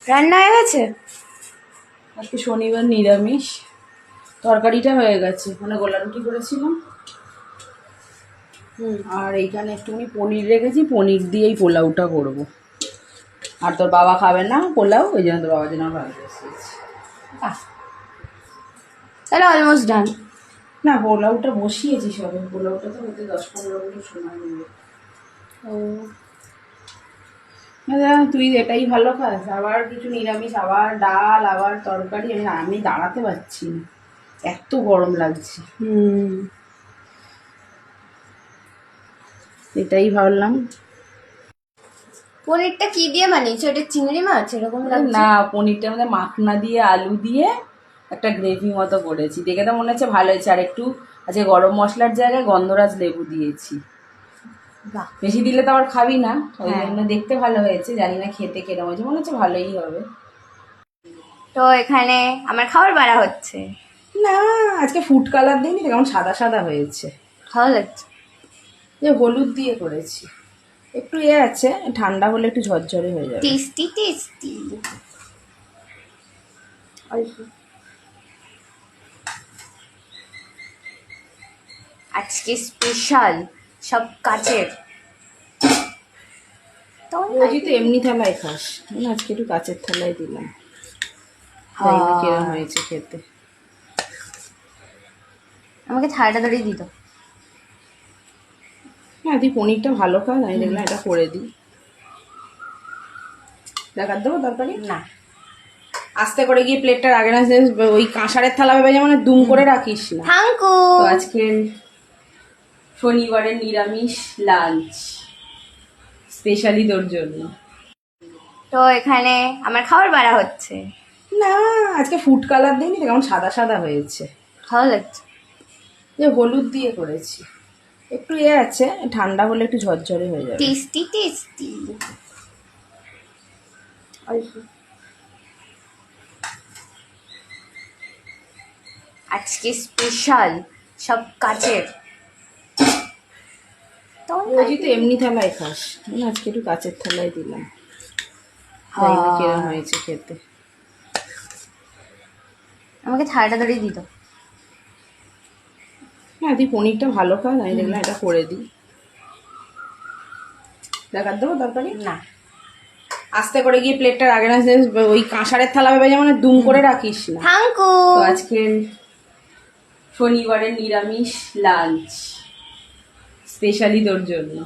রান্না হয়ে গেছে? আজকে শনিবার নিরামিষ। তরকারিটা হয়ে গেছে, মানে গোলা রুটি করেছিলাম। আর এইখানে একটুখানি পনির রেখেছি, পনির দিয়েই পোলাওটা করব। আর তোর বাবা খাবে না পোলাও, ওই জন্য তোর বাবার জন্য ভালো বসিয়েছি। তাহলে অলমোস্ট ডান। না, পোলাওটা বসিয়েছি সবে, পোলাওটা তো হতে 10-15 মিনিট সময় নেবে। ও তুই এটাই ভালো খাস, আবার কিছু নিরামিষ, আবার ডাল, আবার তরকারি। আমি দাঁড়াতে পারছি না, এত গরম লাগছে। এটাই ভাবলাম। পনিরটা কি দিয়ে বানিয়েছো? এটা চিংড়ি মাছ এরকম লাগছে। না, পনিরটার মধ্যে মাখনা দিয়ে আলু দিয়ে একটা গ্রেভি মতো করেছি। দেখে তো মনে হচ্ছে ভালো হয়েছে। আর একটু আজকে গরম মশলার জায়গায় গন্ধরাজ লেবু দিয়েছি। বাহ, বেশি দিলে তো আবার খাবি না, ওই হ্যাঁ। জন্য দেখতে ভালো হয়েছে। জানি না খেতে কেরম হয়েছে, মনে হচ্ছে ভালোই হবে। তো এখানে আমার খাবার বাড়া হচ্ছে। না, আজকে ফুড কালার দিইনি, কেমন সাদা সাদা হয়েছে। ভালো লাগছে। যে হলুদ দিয়ে করেছি, একটু আছে, ঠান্ডা হলে একটু ঝরঝরে হয়ে যাবে। Tasty tasty. আজকে স্পেশাল সব কাচের। রোজই তো এমনি থালায় খাস, আজকে একটু কাচের থালায় দিলাম। জানি না কিরম হয়েছে খেতে। আমাকে থালাটা ধরেই দিত। হ্যাঁ, তুই পনিরটা ভালো খাস, আমি দেখলাম এটা করে দিই। দেখার দেবো তরকারি না, আস্তে করে গিয়ে প্লেটটার আগে না, ওই কাঁসারের থালা ভেবে যেমন দুম করে রাখিস না। থাঙ্কু। তো আজকে শনিবারের নিরামিষ লাঞ্চ স্পেশালি তোর জন্য। তো এখানে আমার খাবার বাড়া হচ্ছে। না, আজকে ফুড কালার দিইনি, কেমন সাদা সাদা হয়েছে। ভালো লাগছে। যে হলুদ দিয়ে করেছি, একটু আছে, ঠান্ডা হলে একটু ঝরঝরে হয়ে যাবে। Tasty tasty. আজকে স্পেশাল সব কাচের। রোজই তো এমনি থালায় খাস, আজকে একটু কাচের থালায় দিলাম। জানি না কিরম হয়েছে খেতে। আমাকে থালাটা ধরেই দিত। হ্যাঁ, তুই পনিরটা ভালো খাস, আমি দেখলাম এটা করে দিই। দেখার দেবো তরকারি না, আস্তে করে গিয়ে প্লেটটার আগে না, ওই কাঁসারের থালা ভেবে যেমন দুম করে রাখিস না। থাঙ্কু। তো আজকে শনিবারের নিরামিষ লাঞ্চ স্পেশালি তোর জন্য।